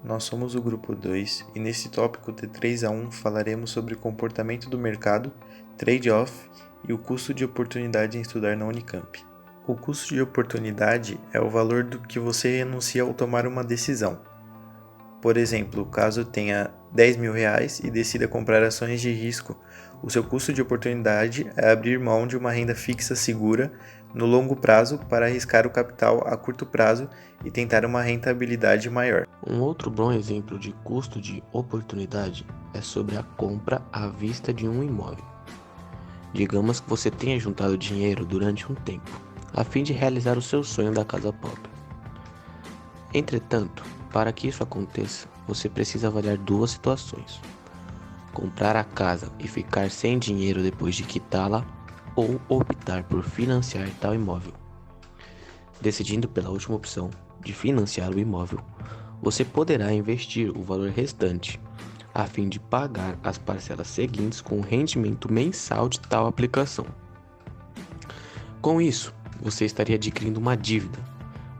nós somos o grupo 2 e nesse tópico T3A1 falaremos sobre o comportamento do mercado, trade-off e o custo de oportunidade em estudar na Unicamp. O custo de oportunidade é o valor do que você renuncia ao tomar uma decisão. Por exemplo, caso tenha R$10.000 e decida comprar ações de risco, o seu custo de oportunidade é abrir mão de uma renda fixa segura no longo prazo para arriscar o capital a curto prazo e tentar uma rentabilidade maior. Um outro bom exemplo de custo de oportunidade é sobre a compra à vista de um imóvel. Digamos que você tenha juntado dinheiro durante um tempo, a fim de realizar o seu sonho da casa própria. Entretanto, para que isso aconteça, você precisa avaliar duas situações: comprar a casa e ficar sem dinheiro depois de quitá-la, ou optar por financiar tal imóvel. Decidindo pela última opção, de financiar o imóvel, você poderá investir o valor restante, a fim de pagar as parcelas seguintes com o rendimento mensal de tal aplicação. Com isso, você estaria adquirindo uma dívida,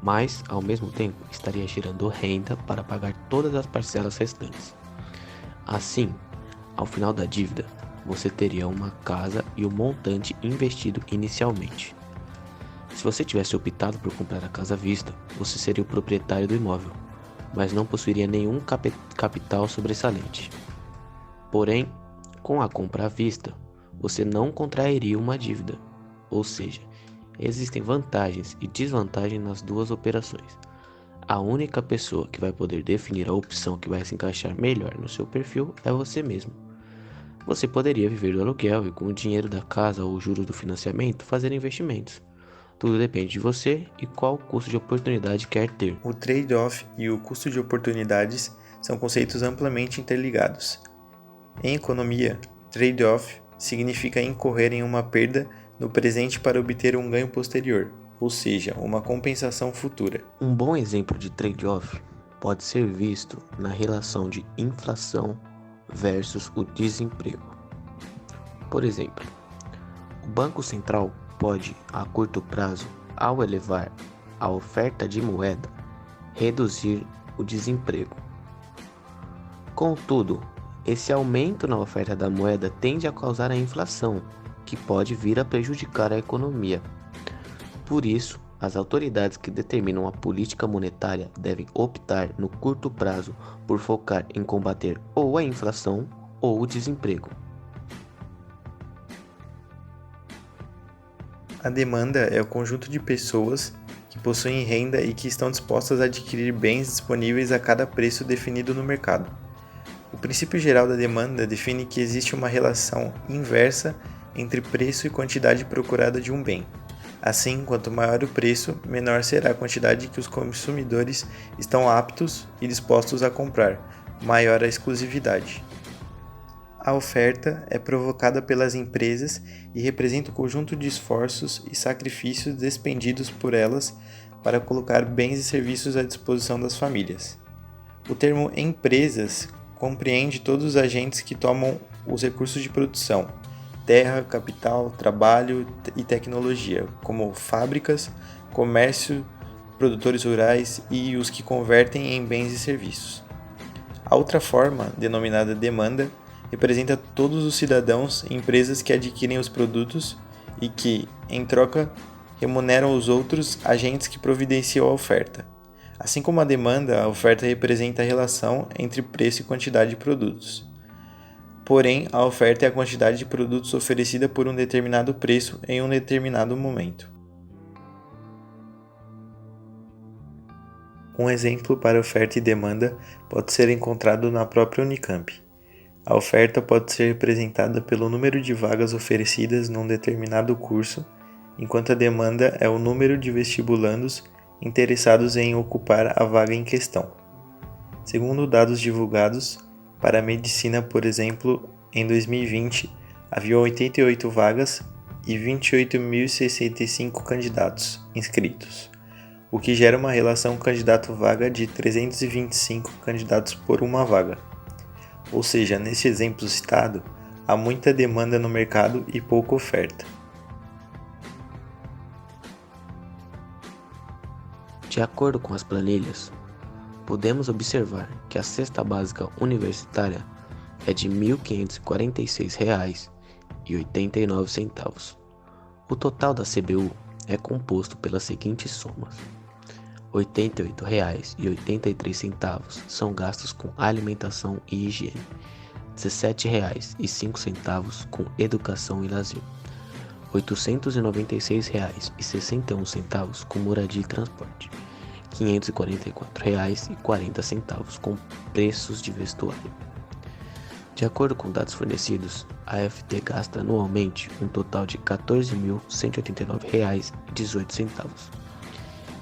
mas, ao mesmo tempo, estaria gerando renda para pagar todas as parcelas restantes. Assim, ao final da dívida, você teria uma casa e o montante investido inicialmente. Se você tivesse optado por comprar a casa à vista, você seria o proprietário do imóvel, mas não possuiria nenhum capital sobressalente. Porém, com a compra à vista, você não contrairia uma dívida, ou seja, existem vantagens e desvantagens nas duas operações. A única pessoa que vai poder definir a opção que vai se encaixar melhor no seu perfil é você mesmo. Você poderia viver do aluguel e, com o dinheiro da casa ou os juros do financiamento, fazer investimentos. Tudo depende de você e qual custo de oportunidade quer ter. O trade-off e o custo de oportunidades são conceitos amplamente interligados. Em economia, trade-off significa incorrer em uma perda no presente para obter um ganho posterior, ou seja, uma compensação futura. Um bom exemplo de trade-off pode ser visto na relação de inflação versus o desemprego. Por exemplo, o Banco Central pode, a curto prazo, ao elevar a oferta de moeda, reduzir o desemprego. Contudo, esse aumento na oferta da moeda tende a causar a inflação, que pode vir a prejudicar a economia. Por isso, as autoridades que determinam a política monetária devem optar no curto prazo por focar em combater ou a inflação ou o desemprego. A demanda é o conjunto de pessoas que possuem renda e que estão dispostas a adquirir bens disponíveis a cada preço definido no mercado. O princípio geral da demanda define que existe uma relação inversa entre preço e quantidade procurada de um bem. Assim, quanto maior o preço, menor será a quantidade que os consumidores estão aptos e dispostos a comprar, maior a exclusividade. A oferta é provocada pelas empresas e representa o conjunto de esforços e sacrifícios despendidos por elas para colocar bens e serviços à disposição das famílias. O termo empresas compreende todos os agentes que tomam os recursos de produção, terra, capital, trabalho e tecnologia, como fábricas, comércio, produtores rurais e os que convertem em bens e serviços. A outra forma, denominada demanda, representa todos os cidadãos e empresas que adquirem os produtos e que, em troca, remuneram os outros agentes que providenciam a oferta. Assim como a demanda, a oferta representa a relação entre preço e quantidade de produtos. Porém, a oferta é a quantidade de produtos oferecida por um determinado preço em um determinado momento. Um exemplo para oferta e demanda pode ser encontrado na própria Unicamp. A oferta pode ser representada pelo número de vagas oferecidas num determinado curso, enquanto a demanda é o número de vestibulandos interessados em ocupar a vaga em questão. Segundo dados divulgados, para a medicina, por exemplo, em 2020, havia 88 vagas e 28.065 candidatos inscritos, o que gera uma relação candidato-vaga de 325 candidatos por uma vaga. Ou seja, nesse exemplo citado, há muita demanda no mercado e pouca oferta. De acordo com as planilhas, podemos observar que a cesta básica universitária é de R$ 1.546,89. O total da CBU é composto pelas seguintes somas: R$ 88,83 são gastos com alimentação e higiene, R$ 17,05 com educação e lazer, R$ 896,61 com moradia e transporte, R$ 544,40 com preços de vestuário. De acordo com dados fornecidos, a FT gasta anualmente um total de R$ 14.189,18.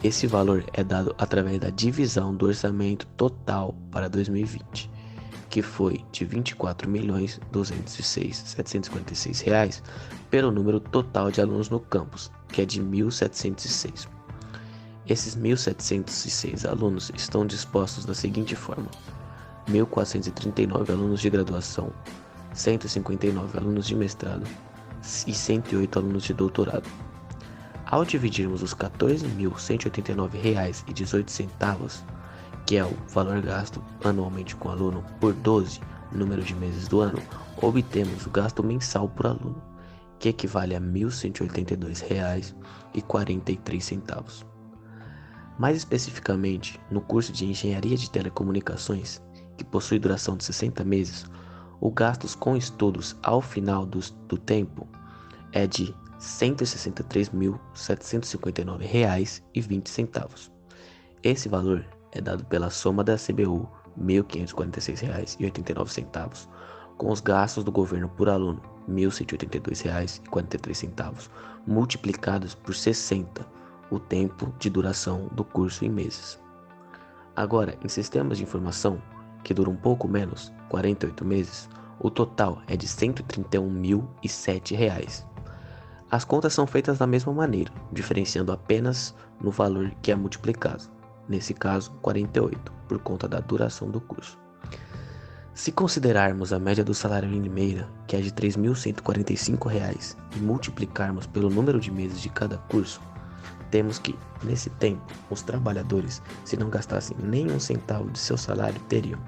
Esse valor é dado através da divisão do orçamento total para 2020, que foi de R$ 24.206.756 pelo número total de alunos no campus, que é de 1.706. Esses 1.706 alunos estão dispostos da seguinte forma: 1.439 alunos de graduação, 159 alunos de mestrado e 108 alunos de doutorado. Ao dividirmos os R$ 14.189,18, que é o valor gasto anualmente com o aluno, por 12, número de meses do ano, obtemos o gasto mensal por aluno, que equivale a R$ 1.182,43. Mais especificamente, no curso de Engenharia de Telecomunicações, que possui duração de 60 meses, o gasto com estudos ao final do tempo é de R$ 163.759,20. Esse valor é dado pela soma da CBU R$ 1.546,89 com os gastos do governo por aluno R$ 1.182,43 multiplicados por 60, o tempo de duração do curso em meses. Agora, em sistemas de informação, que dura um pouco menos, 48 meses, o total é de R$ 131.007. As contas são feitas da mesma maneira, diferenciando apenas no valor que é multiplicado, nesse caso 48, por conta da duração do curso. Se considerarmos a média do salário em Limeira, que é de R$ 3.145, e multiplicarmos pelo número de meses de cada curso, temos que, nesse tempo, os trabalhadores, se não gastassem nem um centavo de seu salário, teriam,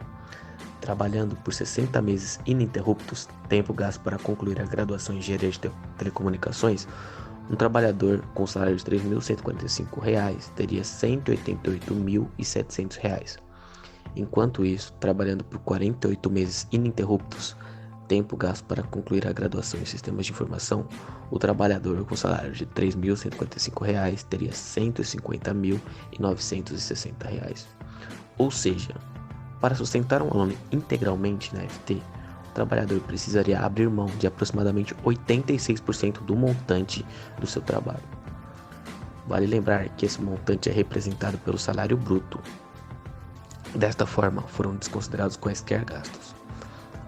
trabalhando por 60 meses ininterruptos, tempo gasto para concluir a graduação em Engenharia de Telecomunicações, um trabalhador com salário de R$ 3.145 teria R$ 188.700. Enquanto isso, trabalhando por 48 meses ininterruptos, tempo gasto para concluir a graduação em Sistemas de Informação, o trabalhador com salário de R$ 3.145 teria R$ 150.960. Ou seja, para sustentar um aluno integralmente na FT, o trabalhador precisaria abrir mão de aproximadamente 86% do montante do seu trabalho. Vale lembrar que esse montante é representado pelo salário bruto. Desta forma, foram desconsiderados quaisquer gastos.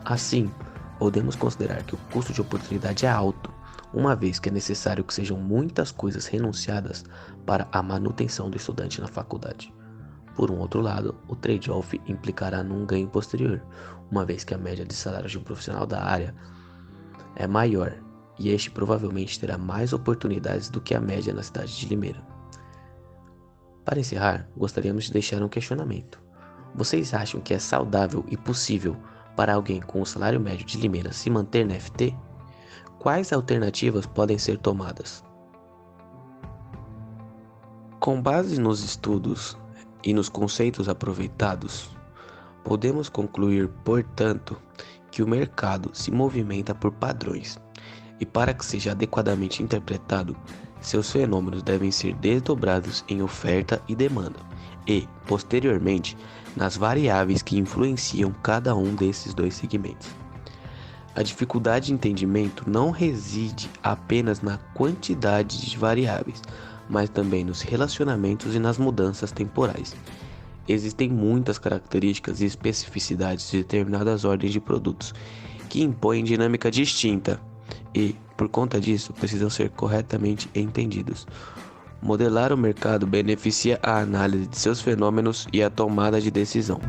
Assim, podemos considerar que o custo de oportunidade é alto, uma vez que é necessário que sejam muitas coisas renunciadas para a manutenção do estudante na faculdade. Por um outro lado, o trade-off implicará num ganho posterior, uma vez que a média de salários de um profissional da área é maior e este provavelmente terá mais oportunidades do que a média na cidade de Limeira. Para encerrar, gostaríamos de deixar um questionamento. Vocês acham que é saudável e possível para alguém com o salário médio de Limeira se manter na FT? Quais alternativas podem ser tomadas? Com base nos estudos e nos conceitos aproveitados, podemos concluir, portanto, que o mercado se movimenta por padrões, e para que seja adequadamente interpretado, seus fenômenos devem ser desdobrados em oferta e demanda, e, posteriormente, nas variáveis que influenciam cada um desses dois segmentos. A dificuldade de entendimento não reside apenas na quantidade de variáveis, mas também nos relacionamentos e nas mudanças temporais. Existem muitas características e especificidades de determinadas ordens de produtos que impõem dinâmica distinta e, por conta disso, precisam ser corretamente entendidos. Modelar o mercado beneficia a análise de seus fenômenos e a tomada de decisão.